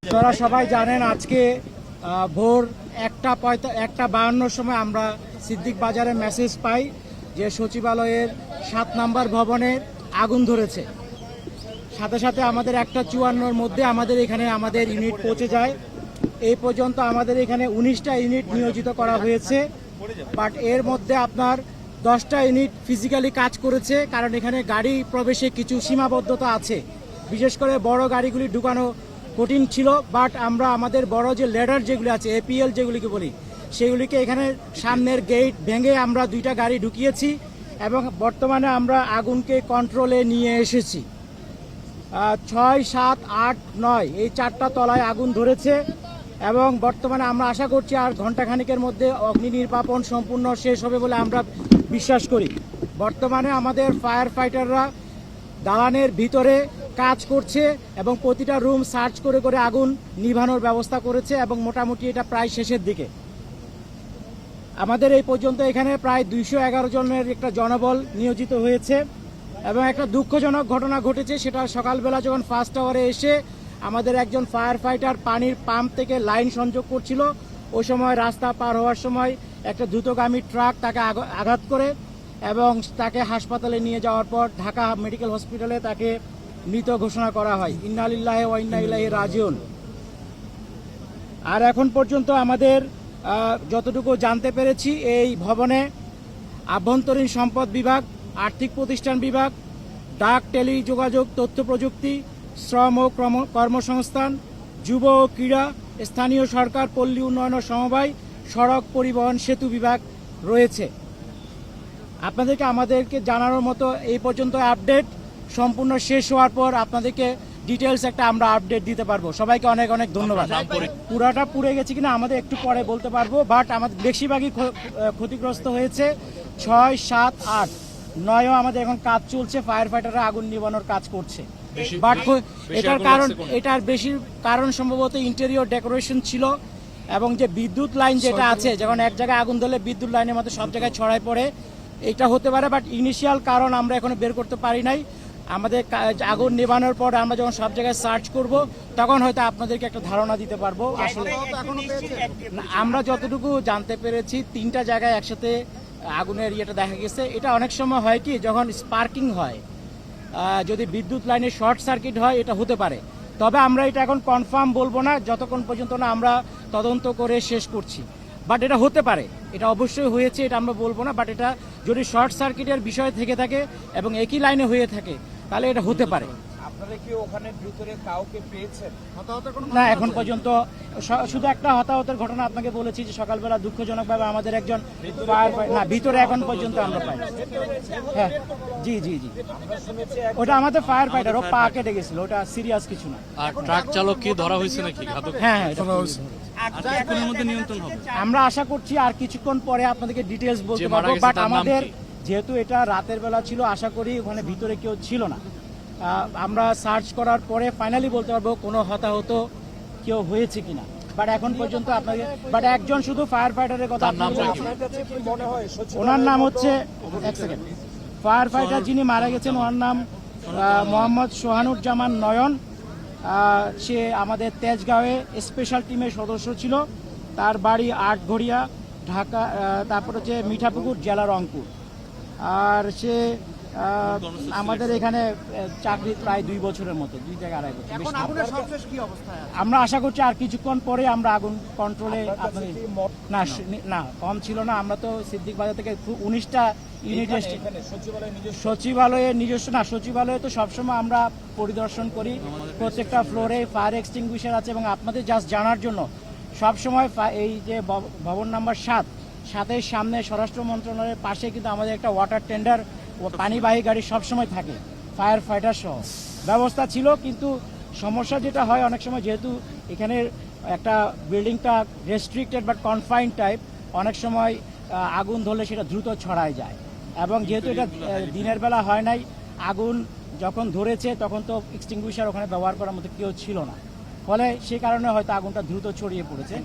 আপনারা সবাই জানেন আজকে ভোর 1:52 সময় আমরা সিদ্দিক বাজারে মেসেজ পাই যে সচিবালয়ের 7 নম্বর ভবনে আগুন ধরেছে। সাথে সাথে আমাদের 1:54 মধ্যে আমাদের এখানে আমাদের ইউনিট পৌঁছে যায়। এই পর্যন্ত আমাদের এখানে 19টা ইউনিট নিয়োজিত করা হয়েছে, বাট এর মধ্যে আপনার 10টা ইউনিট ফিজিক্যালি কাজ করেছে, কারণ এখানে গাড়ি প্রবেশে কিছু সীমাবদ্ধতা আছে। বিশেষ করে বড় গাড়িগুলি ঢুকানো কঠিন ছিল, বাট আমরা আমাদের বড় যে লেডার যেগুলি আছে, এপিএল যেগুলিকে বলি, সেগুলিকে এখানে সামনের গেট ভেঙে আমরা 2টা গাড়ি ঢুকিয়েছি এবং বর্তমানে আমরা আগুনকে কন্ট্রোলে নিয়ে এসেছি। 6, 7, 8, 9 এই 4টা তলায় আগুন ধরেছে এবং বর্তমানে আমরা আশা করছি আর ঘণ্টাখানিকের মধ্যে অগ্নি নির্বাপন সম্পূর্ণ শেষ হবে বলে আমরা বিশ্বাস করি। বর্তমানে আমাদের ফায়ার ফাইটাররা দালানের ভিতরে কাজ করছে এবং প্রতিটা রুম সার্চ করে করে আগুন নিভানোর ব্যবস্থা করেছে এবং মোটামুটি এটা প্রায় শেষের দিকে। আমাদের এই পর্যন্ত এখানে প্রায় 211 জনের একটা জনবল নিয়োজিত হয়েছে এবং একটা দুঃখজনক ঘটনা ঘটেছে। সেটা সকালবেলা যখন ফার্স্ট আওয়ারে এসে আমাদের একজন ফায়ার ফাইটার পানির পাম্প থেকে লাইন সংযোগ করছিল, ওই সময় রাস্তা পার হওয়ার সময় একটা দ্রুতগামী ট্রাক তাকে আঘাত করে এবং তাকে হাসপাতালে নিয়ে যাওয়ার পর ঢাকা মেডিকেল হসপিটালে তাকে মৃত ঘোষণা করা হয়। ইন্না লিল্লাহি ওয়া ইন্না ইলাইহি রাজিউন। আর এখন পর্যন্ত আমাদের যতটুকু জানতে পেরেছি, এই ভবনে আভ্যন্তরীণ সম্পদ বিভাগ, আর্থিক প্রতিষ্ঠান বিভাগ, ডাক টেলিযোগাযোগ তথ্য প্রযুক্তি, শ্রম ও কর্মসংস্থান, যুব ও ক্রীড়া, স্থানীয় সরকার, পল্লী উন্নয়ন ও সমবায়, সড়ক পরিবহন সেতু বিভাগ রয়েছে। আমাদেরকে জানানোর মতো এই পর্যন্ত আপডেট। সম্পূর্ণ শেষ হওয়ার পর আপনাদেরকে ডিটেলস একটা আমরা আপডেট দিতে পারবো। সবাইকে অনেক অনেক ধন্যবাদ। পুরাটা পুড়ে গেছে কিনা আমাদের একটু পরে বলতে পারবো, বাট আমাদের বেশিরভাগই ক্ষতিগ্রস্ত হয়েছে। 6, 7, 8, 9ও আমাদের এখন কাজ চলছে, ফায়ার ফাইটাররা আগুন নিভানোর কাজ করছে। বাট এটার বেশি কারণ সম্ভবত ইন্টেরিয়র ডেকোরেশন ছিল এবং যে বিদ্যুৎ লাইন যেটা আছে, যখন এক জায়গায় আগুন ধরলে বিদ্যুৎ লাইনের মধ্যে সব জায়গায় ছড়ায় পড়ে, এটা হতে পারে। বাট ইনিশিয়াল কারণ আমরা এখনো বের করতে পারি নাই। আমাদের আগুন নেভানোর পর আমরা যখন সব জায়গায় সার্চ করব তখন হয়তো আপনাদেরকে একটা ধারণা দিতে পারবো। আসলে আমরা যতটুকু জানতে পেরেছি 3টা জায়গায় একসাথে আগুনের ইয়েটা দেখা গেছে। এটা অনেক সময় হয় কি, যখন স্পার্কিং হয়, যদি বিদ্যুৎ লাইনে শর্ট সার্কিট হয়, এটা হতে পারে। তবে আমরা এটা এখন কনফার্ম বলবো না যতক্ষণ পর্যন্ত না আমরা তদন্ত করে শেষ করছি। বাট এটা হতে পারে, এটা অবশ্যই হয়েছে, এটা আমরা বলবো না। বাট এটা যদি শর্ট সার্কিটের বিষয় থেকে থাকে এবং একই লাইনে হয়ে থাকে তাহলে এটা হতে পারে। আপনারা কি ওখানে ভিতরে কাউকে পেয়েছেন? না, এখন পর্যন্ত শুধু একটা হতাহতের ঘটনা আপনাকে বলেছি যে সকালবেলা দুঃখজনকভাবে আমাদের একজন ভিতরে এখন পর্যন্ত আমরা পাই। হ্যাঁ, জি জি জি, ওটা আমাদের ফায়ার ফাইটার, ও পা কেটে গেছিল, ওটা সিরিয়াস কিছু না। আর ট্রাক চালক কি ধরা হয়েছে নাকি? হ্যাঁ, নিয়ন্ত্রণ হবে। আমরা আশা করছি আর কিছুক্ষণ পরে আপনাদেরকে ডিটেলস বলতে পারবো। বাট আমাদের যেহেতু এটা রাতের বেলা ছিল, আশা করি ওখানে ভিতরে কেউ ছিল না। আমরা সার্চ করার পরে ফাইনালি বলতে পারবো কোনো হতাহত কেউ হয়েছে কিনা। বাট এখন পর্যন্ত আপনাকে একজন শুধু ফায়ার ফাইটারের কথা, ওনার নাম হচ্ছে, এক সেকেন্ড, ফায়ার ফাইটার যিনি মারা গেছেন ওনার নাম মোহাম্মদ সোহানুজ্জামান নয়ন। সে আমাদের তেজগাঁওয়ে স্পেশাল টিমের সদস্য ছিল। তার বাড়ি আটঘরিয়া, ঢাকা, তারপর হচ্ছে মিঠাপুকুর, জেলা রংপুর। আর সে আমাদের এখানে চাকরি প্রায় 2 বছরের মতো, 2 থেকে 2.5 বছর। আমরা আশা করছি আর কিছুক্ষণ পরে আমরা আগুন কন্ট্রোলে। না, কম ছিল না। আমরা তো সিদ্দিক বাজার থেকে 19টা ইউনিট সচিবালয়ে নিজস্ব না, সচিবালয়ে তো সবসময় আমরা পরিদর্শন করি। প্রত্যেকটা ফ্লোরে ফায়ার এক্সটিংগুইশার আছে এবং আপনাদের জাস্ট জানার জন্য সবসময় এই যে ভবন নাম্বার 7-এর সামনে স্বরাষ্ট্র মন্ত্রণালয়ের পাশে কিন্তু আমাদের একটা ওয়াটার টেন্ডার ও পানিবাহী গাড়ি সবসময় থাকে, ফায়ার ফাইটার সহ ব্যবস্থা ছিল। কিন্তু সমস্যা যেটা হয় অনেক সময়, যেহেতু এখানে একটা বিল্ডিংটা রেস্ট্রিক্টেড বাট কনফাইন্ড টাইপ, অনেক সময় আগুন ধরলে সেটা দ্রুত ছড়ায় যায়। এবং যেহেতু এটা দিনের বেলা হয় নাই, আগুন যখন ধরেছে তখন তো এক্সটিংগুইশার ওখানে ব্যবহার করার মতো কেউ ছিল না, ফলে সেই কারণে হয়তো আগুনটা দ্রুত ছড়িয়ে পড়েছে।